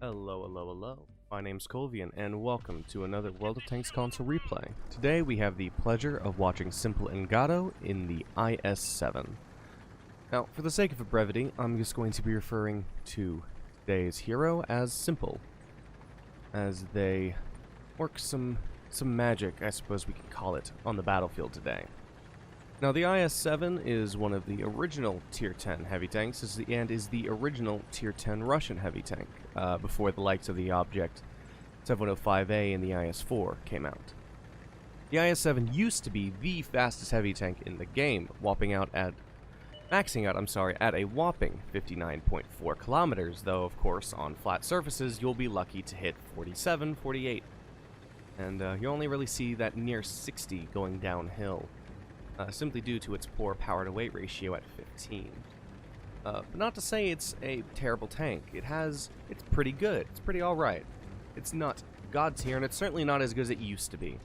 Hello, hello, hello. My name's Colvian, and welcome to another World of Tanks console replay. Today we have the pleasure of watching Simple and Gato in the IS-7. Now, for the sake of brevity, I'm just going to be referring to today's hero as Simple, as they work some magic, I suppose we could call it, on the battlefield today. Now, the IS-7 is one of the original Tier 10 heavy tanks, and is the original Tier 10 Russian heavy tank, before the likes of the Object 705A and the IS-4 came out. The IS-7 used to be the fastest heavy tank in the game, maxing out at a whopping 59.4 kilometers, though, of course, on flat surfaces, you'll be lucky to hit 47, 48. And you only really see that near 60 going downhill. Simply due to its poor power-to-weight ratio at 15. But not to say it's a terrible tank. It's pretty good. It's pretty alright. It's not god tier, and it's certainly not as good as it used to be.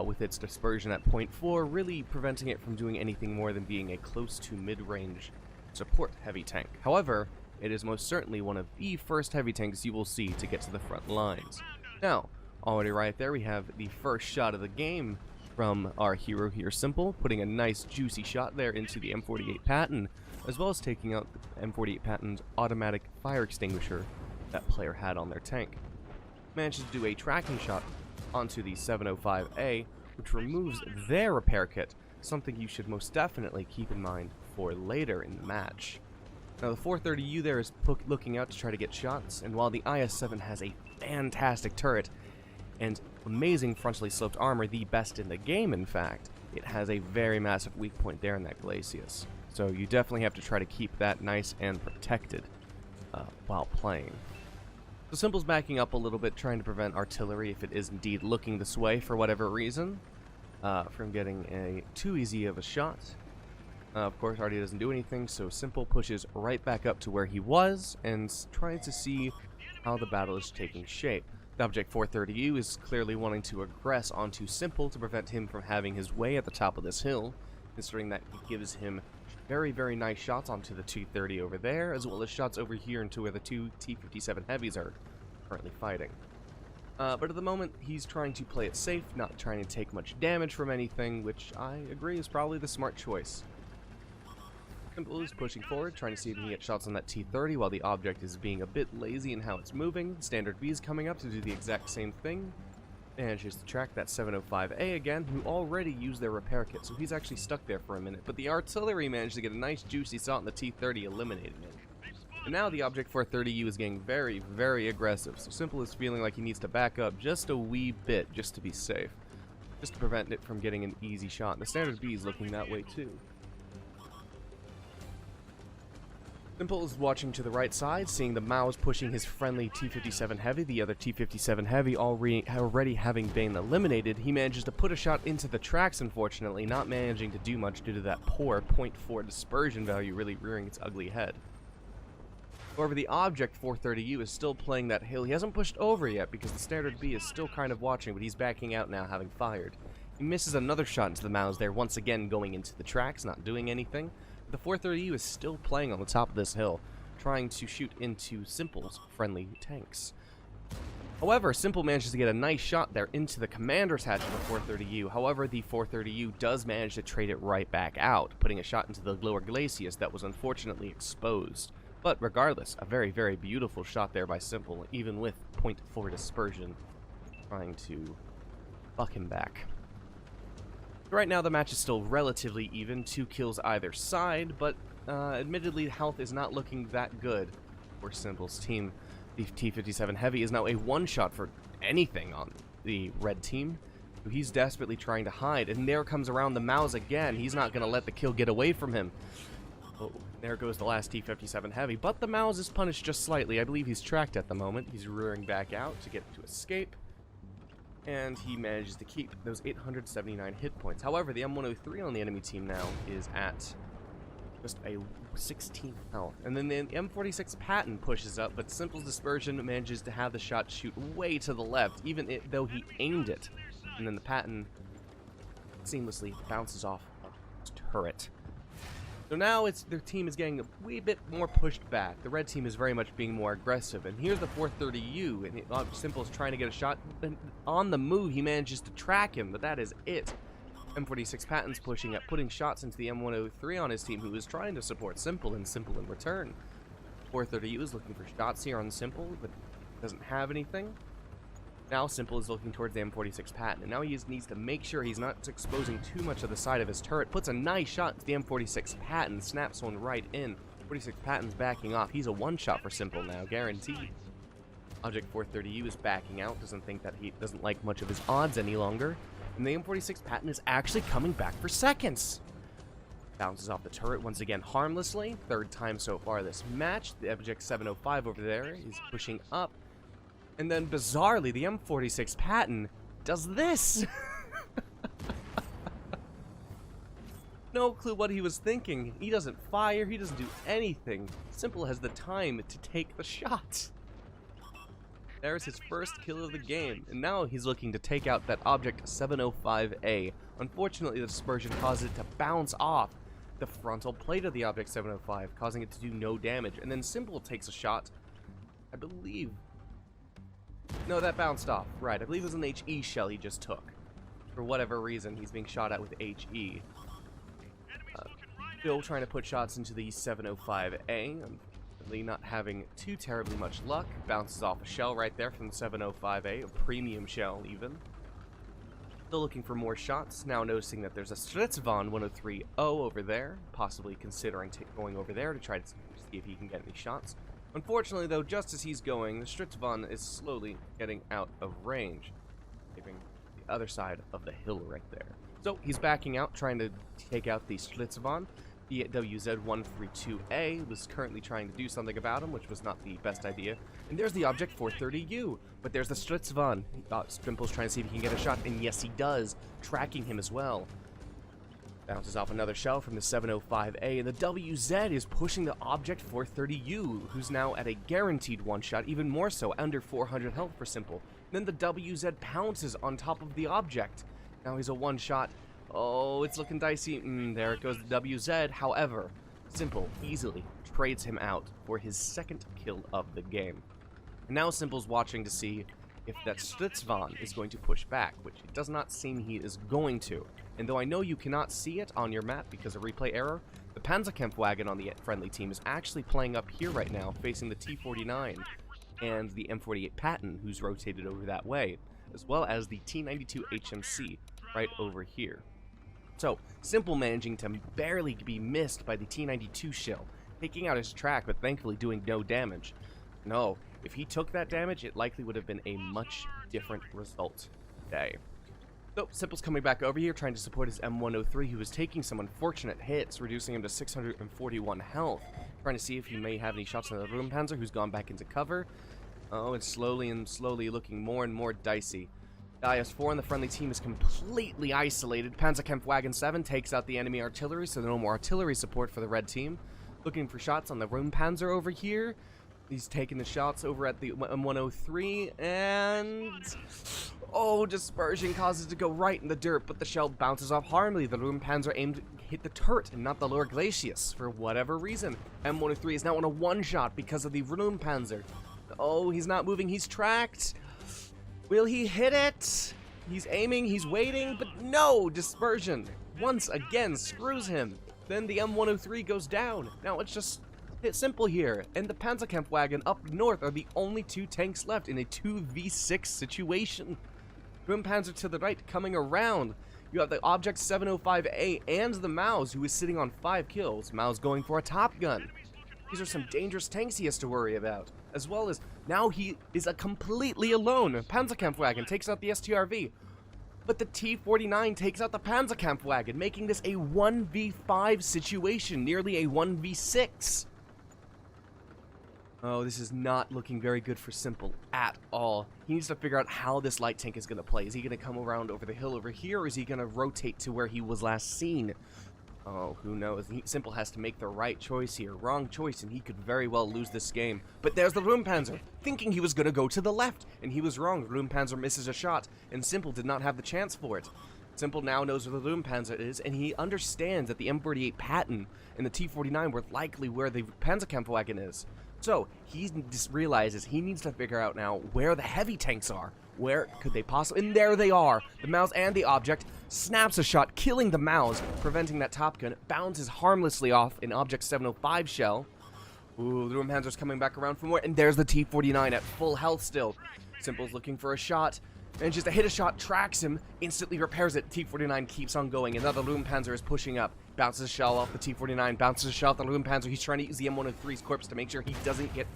With its dispersion at 0.4, really preventing it from doing anything more than being a close to mid-range support heavy tank. However, it is most certainly one of the first heavy tanks you will see to get to the front lines. Now, already right there, we have the first shot of the game from our hero here, Simple, putting a nice juicy shot there into the M48 Patton, as well as taking out the M48 Patton's automatic fire extinguisher that player had on their tank. Manages to do a tracking shot onto the 705A, which removes their repair kit, something you should most definitely keep in mind for later in the match. Now, the 430U there is looking out to try to get shots, and while the IS-7 has a fantastic turret and amazing frontally sloped armor, the best in the game in fact, it has a very massive weak point there in that Glacius. So you definitely have to try to keep that nice and protected while playing. So Simple's backing up a little bit, trying to prevent artillery, if it is indeed looking this way for whatever reason, from getting too easy of a shot. Of course, Artie doesn't do anything, so Simple pushes right back up to where he was and tries to see how the battle is taking shape. The Object 430U is clearly wanting to aggress onto Simple to prevent him from having his way at the top of this hill, considering that he gives him very, very nice shots onto the 230 over there, as well as shots over here into where the two T-57 heavies are currently fighting. But at the moment, he's trying to play it safe, not trying to take much damage from anything, which I agree is probably the smart choice. Simple is pushing forward, trying to see if he can get shots on that T-30 while the Object is being a bit lazy in how it's moving. Standard B is coming up to do the exact same thing. Manages to track that 705A again, who already used their repair kit, so he's actually stuck there for a minute. But the artillery managed to get a nice juicy shot on the T-30, eliminating it. And now the Object 430U is getting very, very aggressive, so Simple is feeling like he needs to back up just a wee bit just to be safe. Just to prevent it from getting an easy shot. And the Standard B is looking that way too. Simple is watching to the right side, seeing the Mao's pushing his friendly T-57 Heavy, the other T-57 Heavy already having been eliminated. He manages to put a shot into the tracks, unfortunately, not managing to do much due to that poor 0.4 dispersion value really rearing its ugly head. However, the Object 430U is still playing that hill. He hasn't pushed over yet because the Standard B is still kind of watching, but he's backing out now, having fired. He misses another shot into the Mao's there, once again going into the tracks, not doing anything. The 430U is still playing on the top of this hill, trying to shoot into Simple's friendly tanks. However, Simple manages to get a nice shot there into the commander's hatch of the 430U. However, the 430U does manage to trade it right back out, putting a shot into the lower Glacius that was unfortunately exposed. But regardless, a very, very beautiful shot there by Simple, even with 0.4 dispersion, trying to buck him back. Right now, the match is still relatively even, 2 kills either side, but admittedly, health is not looking that good for Simple's team. The T-57 Heavy is now a one-shot for anything on the red team. He's desperately trying to hide, and there comes around the Mao's again. He's not going to let the kill get away from him. Oh, there goes the last T-57 Heavy, but the Mao's is punished just slightly. I believe he's tracked at the moment. He's rearing back out to get to escape. And he manages to keep those 879 hit points. However, the M103 on the enemy team now is at just a 16 health. And then the M46 Patton pushes up, but Simple's dispersion manages to have the shot shoot way to the left, even though he aimed it. And then the Patton seamlessly bounces off of his turret. So now their team is getting a wee bit more pushed back. The red team is very much being more aggressive. And here's the 430U, and Simple is trying to get a shot. And on the move, he manages to track him, but that is it. M46 Patton's pushing up, putting shots into the M103 on his team, who is trying to support Simple, and Simple in return. 430U is looking for shots here on Simple, but doesn't have anything. Now Simple is looking towards the M46 Patton, and now he needs to make sure he's not exposing too much of the side of his turret. Puts a nice shot into the M46 Patton, snaps one right in. 46 Patton's backing off. He's a one-shot for Simple now, guaranteed. Object 430U is backing out, doesn't think that he doesn't like much of his odds any longer. And the M46 Patton is actually coming back for seconds. Bounces off the turret once again harmlessly. Third time so far this match. The Object 705 over there is pushing up. And then, bizarrely, the M46 Patton does this! No clue what he was thinking. He doesn't fire, he doesn't do anything. Simple has the time to take the shot. There's his first kill of the game, and now he's looking to take out that Object 705A. Unfortunately, the dispersion causes it to bounce off the frontal plate of the Object 705, causing it to do no damage. And then Simple takes a shot, I believe. No, that bounced off. Right, I believe it was an HE shell he just took. For whatever reason, he's being shot at with HE. Still trying to put shots into the 705A. Unfortunately, not having too terribly much luck. Bounces off a shell right there from the 705A, a premium shell even. Still looking for more shots. Now noticing that there's a Stritzvon 103O over there. Possibly considering going over there to try to see if he can get any shots. Unfortunately, though, just as he's going, the Stritzvon is slowly getting out of range, leaving the other side of the hill right there. So he's backing out, trying to take out the Stritzvon. The WZ-132A was currently trying to do something about him, which was not the best idea. And there's the Object 430U, but there's the Stritzvon. Strimple's trying to see if he can get a shot, and yes, he does, tracking him as well. Bounces off another shell from the 705A, and the WZ is pushing the Object 430U, who's now at a guaranteed one-shot, even more so, under 400 health for Simple. Then the WZ pounces on top of the Object. Now he's a one-shot. Oh, it's looking dicey. There it goes, the WZ. However, Simple easily trades him out for his second kill of the game. And now Simple's watching to see if that Stritzvon is going to push back, which it does not seem he is going to. And though I know you cannot see it on your map because of replay error, the Panzerkampfwagen on the friendly team is actually playing up here right now, facing the T-49 and the M48 Patton, who's rotated over that way, as well as the T-92 HMC right over here. So, Simple managing to barely be missed by the T-92 shell, taking out his track, but thankfully doing no damage. No, if he took that damage, it likely would have been a much different result today. So, Simple's coming back over here, trying to support his M103, who is taking some unfortunate hits, reducing him to 641 health. Trying to see if he may have any shots on the Ruhmpanzer, who's gone back into cover. Oh, it's slowly looking more and more dicey. IS-4 on the friendly team is completely isolated. Panzerkampfwagen 7 takes out the enemy artillery, so no more artillery support for the red team. Looking for shots on the Ruhmpanzer over here. He's taking the shots over at the M103, and... oh, dispersion causes it to go right in the dirt, but the shell bounces off harmlessly. The Ruhmpanzer aimed to hit the turret and not the lower glacis for whatever reason. M103 is now on a one-shot because of the Ruhmpanzer. Oh, he's not moving, he's tracked. Will he hit it? He's aiming, he's waiting, but no! Dispersion once again screws him. Then the M103 goes down. Now it's just simple here, and the Panzerkampfwagen up north are the only two tanks left in a 2v6 situation. Ruhmpanzer to the right coming around. You have the Object 705A and the Maus, who is sitting on 5 kills. Maus going for a Top Gun. These are some dangerous tanks he has to worry about. As well as, now he is completely alone. Panzerkampfwagen takes out the STRV. But the T-49 takes out the Panzerkampfwagen, making this a 1v5 situation, nearly a 1v6. Oh, this is not looking very good for Simple at all. He needs to figure out how this light tank is going to play. Is he going to come around over the hill over here, or is he going to rotate to where he was last seen? Oh, who knows? Simple has to make the right choice here. Wrong choice, and he could very well lose this game. But there's the Ruhmpanzer, thinking he was going to go to the left, and he was wrong. Ruhmpanzer misses a shot, and Simple did not have the chance for it. Simple now knows where the Lumenpanzer is, and he understands that the M48 Patton and the T-49 were likely where the Panzerkampfwagen is. So, he just realizes he needs to figure out now where the heavy tanks are. Where could they possibly... And there they are! The Maus and the Object snaps a shot, killing the Maus, preventing that Top Gun, bounces harmlessly off an Object 705 shell. Ooh, the Lumenpanzer's coming back around from where... And there's the T-49 at full health still. Simple's looking for a shot. Manages to hit a shot, tracks him, instantly repairs it. T-49 keeps on going. Another Lumenpanzer is pushing up. Bounces a shell off the T-49, bounces a shell off the Lumenpanzer. He's trying to use the M103's corpse to make sure he doesn't get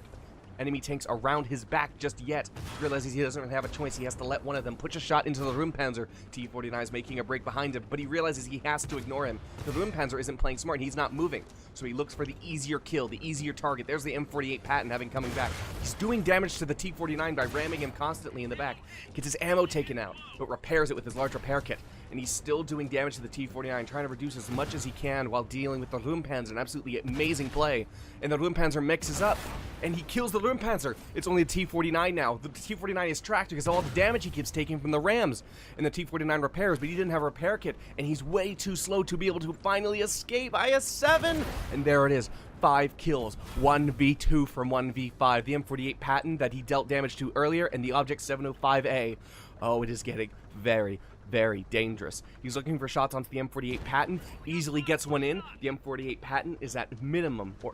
enemy tanks around his back just yet. Realizes he doesn't really have a choice. He has to let one of them push a shot into the Lumenpanzer. T-49 is making a break behind him, but he realizes he has to ignore him. The Lumenpanzer isn't playing smart. He's not moving. So he looks for the easier kill, the easier target. There's the M48 Patton having coming back. He's doing damage to the T-49 by ramming him constantly in the back. Gets his ammo taken out, but repairs it with his large repair kit. And he's still doing damage to the T-49, trying to reduce as much as he can while dealing with the Lumenpanzer. An absolutely amazing play. And the Lumenpanzer mixes up, and he kills the Lumenpanzer. It's only the T-49 now. The T-49 is tracked because of all the damage he keeps taking from the rams. And the T-49 repairs, but he didn't have a repair kit, and he's way too slow to be able to finally escape. IS-7! And there it is. 5 kills, 1v2 from 1v5. The M48 Patton that he dealt damage to earlier, and the Object 705A. Oh, it is getting very, very dangerous. He's looking for shots onto the M48 Patton, easily gets one in. The M48 Patton is at minimum, or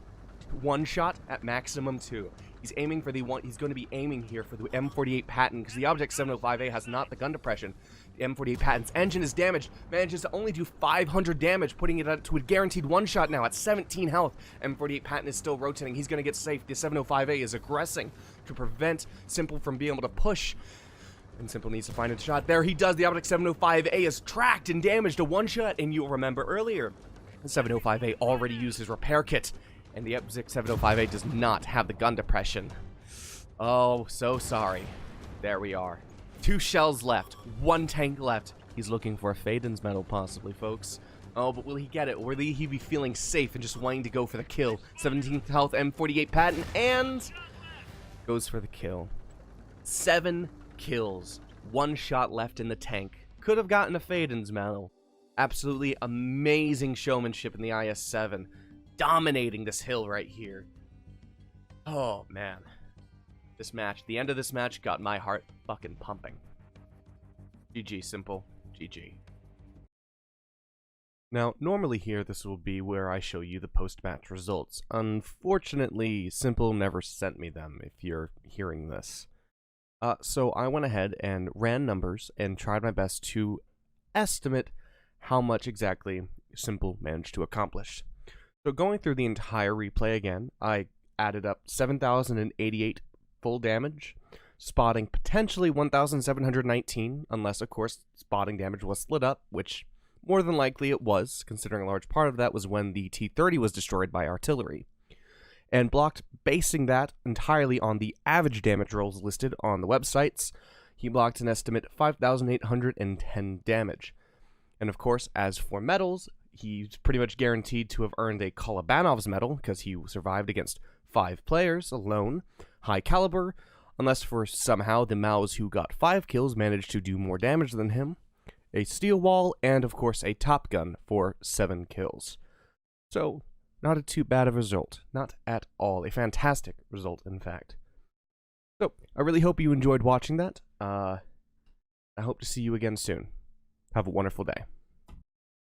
1 shot, at maximum 2. He's aiming for the one, he's going to be aiming here for the M48 Patton, because the Object 705A has not the gun depression. The M48 Patton's engine is damaged, manages to only do 500 damage, putting it to a guaranteed 1 shot now at 17 health. M48 Patton is still rotating, he's going to get safe. The 705A is aggressing to prevent Simple from being able to push. And Simple needs to find a shot. There he does. The Object 705A is tracked and damaged to 1 shot. And you'll remember earlier, the 705A already used his repair kit. And the Object 705A does not have the gun depression. Oh, so sorry. There we are. 2 shells left. 1 tank left. He's looking for a Faden's medal, possibly, folks. Oh, but will he get it? Or will he be feeling safe and just wanting to go for the kill? 17th health, M48 Patton, and goes for the kill. 7 kills. 1 shot left in the tank. Could have gotten a Faden's medal. Absolutely amazing showmanship in the IS-7. Dominating this hill right here. Oh, man. This match, the end of this match got my heart fucking pumping. GG, Simple. GG. Now, normally here, this will be where I show you the post-match results. Unfortunately, Simple never sent me them, if you're hearing this. So I went ahead and ran numbers and tried my best to estimate how much exactly Simple managed to accomplish. So going through the entire replay again, I added up 7,088 full damage, spotting potentially 1,719, unless of course spotting damage was split up, which more than likely it was, considering a large part of that was when the T-30 was destroyed by artillery. And blocked, basing that entirely on the average damage rolls listed on the websites, he blocked an estimate 5,810 damage. And of course, as for medals, he's pretty much guaranteed to have earned a Kolobanov's medal, because he survived against 5 players alone, high caliber, unless for somehow the Maus who got 5 kills managed to do more damage than him, a steel wall, and of course a Top Gun for 7 kills. So, not a too bad of a result. Not at all. A fantastic result, in fact. So, I really hope you enjoyed watching that. I hope to see you again soon. Have a wonderful day.